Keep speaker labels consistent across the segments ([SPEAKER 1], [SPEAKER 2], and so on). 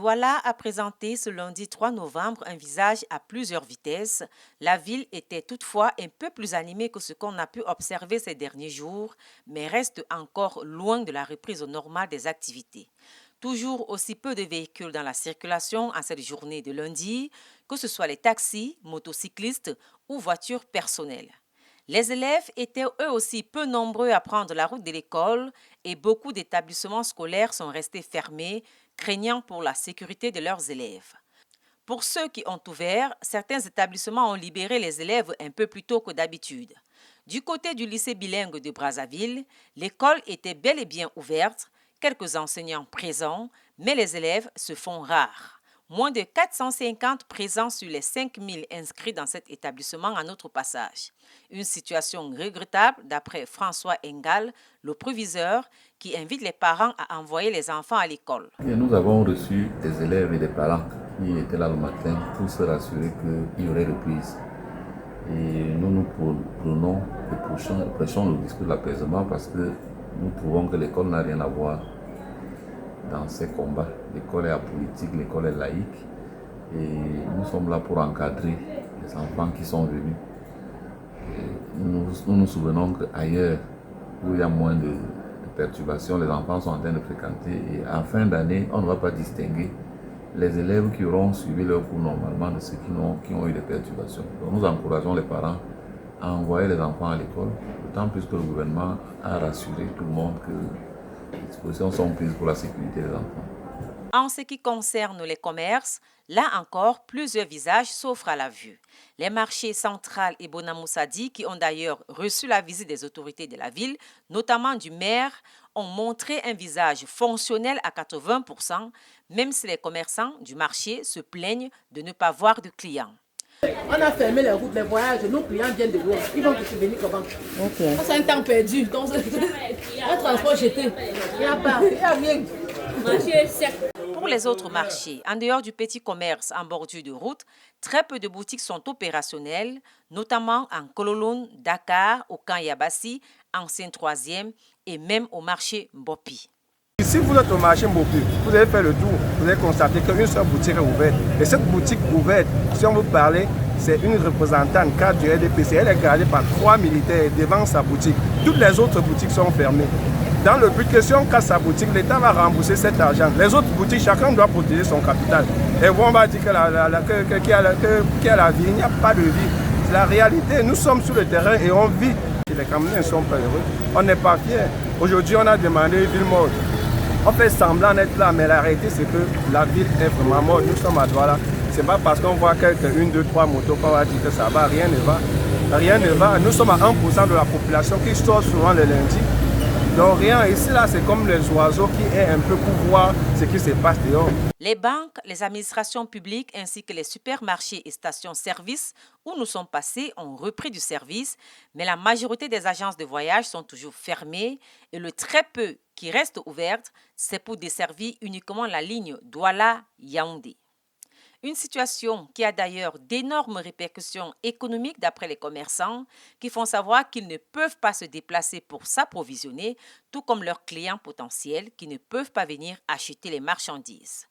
[SPEAKER 1] Douala a présenté ce lundi 3 novembre un visage à plusieurs vitesses. La ville était toutefois un peu plus animée que ce qu'on a pu observer ces derniers jours, mais reste encore loin de la reprise normale des activités. Toujours aussi peu de véhicules dans la circulation en cette journée de lundi, que ce soit les taxis, motocyclistes ou voitures personnelles. Les élèves étaient eux aussi peu nombreux à prendre la route de l'école et beaucoup d'établissements scolaires sont restés fermés, craignant pour la sécurité de leurs élèves. Pour ceux qui ont ouvert, certains établissements ont libéré les élèves un peu plus tôt que d'habitude. Du côté du lycée bilingue de Brazzaville, l'école était bel et bien ouverte, quelques enseignants présents, mais les élèves se font rares. Moins de 450 présents sur les 5000 inscrits dans cet établissement à notre passage. Une situation regrettable d'après François Engal, le proviseur, qui invite les parents à envoyer les enfants à l'école.
[SPEAKER 2] Nous avons reçu des élèves et des parents qui étaient là le matin pour se rassurer qu'il y aurait reprise. Et nous prêchons le discours de l'apaisement parce que nous trouvons que l'école n'a rien à voir dans ces combats. L'école est apolitique, l'école est laïque et nous sommes là pour encadrer les enfants qui sont venus. Nous souvenons qu'ailleurs, où il y a moins de perturbations, les enfants sont en train de fréquenter et en fin d'année, on ne va pas distinguer les élèves qui auront suivi leur cours normalement de ceux qui ont eu des perturbations. Donc nous encourageons les parents à envoyer les enfants à l'école, d'autant plus que le gouvernement a rassuré tout le monde que les dispositions sont prises pour la sécurité des enfants.
[SPEAKER 1] En ce qui concerne les commerces, là encore, plusieurs visages s'offrent à la vue. Les marchés Central et Bonamoussadi, qui ont d'ailleurs reçu la visite des autorités de la ville, notamment du maire, ont montré un visage fonctionnel à 80%, même si les commerçants du marché se plaignent de ne pas voir de clients.
[SPEAKER 3] On a fermé les routes, les voyages, nos clients viennent de loin. Ils vont venir comment? C'est un temps perdu. Donc, un transport jeté. Il n'y a pas, il n'y a rien. Marché sec.
[SPEAKER 1] Pour les autres marchés, en dehors du petit commerce en bordure de route, très peu de boutiques sont opérationnelles, notamment en Kololone, Dakar, au camp Yabassi, ancien 3e et même au marché Mbopi.
[SPEAKER 4] Si vous êtes au marché Mbopi, vous allez faire le tour, vous allez constater qu'une seule boutique est ouverte. Et cette boutique ouverte, si on vous parle, c'est une représentante cadre du RDPC. Elle est gardée par 3 militaires devant sa boutique. Toutes les autres boutiques sont fermées. Dans le but que si on casse sa boutique, l'État va rembourser cet argent. Les autres boutiques, chacun doit protéger son capital. Et vous, on va dire qu'il y a la vie, il n'y a pas de vie. C'est la réalité. Nous sommes sur le terrain et on vit. Les Camerounais ne sont pas heureux. On n'est pas fiers. Aujourd'hui, on a demandé ville morte. On fait semblant d'être là, mais la réalité, c'est que la ville est vraiment morte. Nous sommes à Douala. Ce n'est pas parce qu'on voit une, deux, trois motos qu'on va dire que ça va. Rien ne va. Rien ne va. Nous sommes à 1% de la population qui sort souvent le lundi. Donc rien, ici là c'est comme les oiseaux qui est un peu pour voir ce qui se passe dehors.
[SPEAKER 1] Les banques, les administrations publiques ainsi que les supermarchés et stations-service où nous sommes passés ont repris du service, mais la majorité des agences de voyage sont toujours fermées et le très peu qui reste ouverte, c'est pour desservir uniquement la ligne Douala-Yaoundé. Une situation qui a d'ailleurs d'énormes répercussions économiques d'après les commerçants qui font savoir qu'ils ne peuvent pas se déplacer pour s'approvisionner, tout comme leurs clients potentiels qui ne peuvent pas venir acheter les marchandises.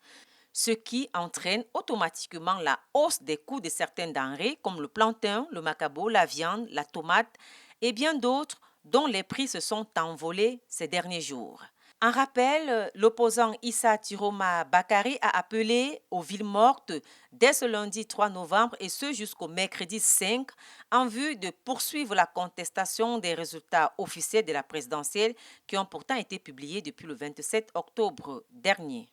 [SPEAKER 1] Ce qui entraîne automatiquement la hausse des coûts de certaines denrées comme le plantain, le macabo, la viande, la tomate et bien d'autres dont les prix se sont envolés ces derniers jours. En rappel, l'opposant Issa Tiroma Bakari a appelé aux villes mortes dès ce lundi 3 novembre et ce jusqu'au mercredi 5 en vue de poursuivre la contestation des résultats officiels de la présidentielle qui ont pourtant été publiés depuis le 27 octobre dernier.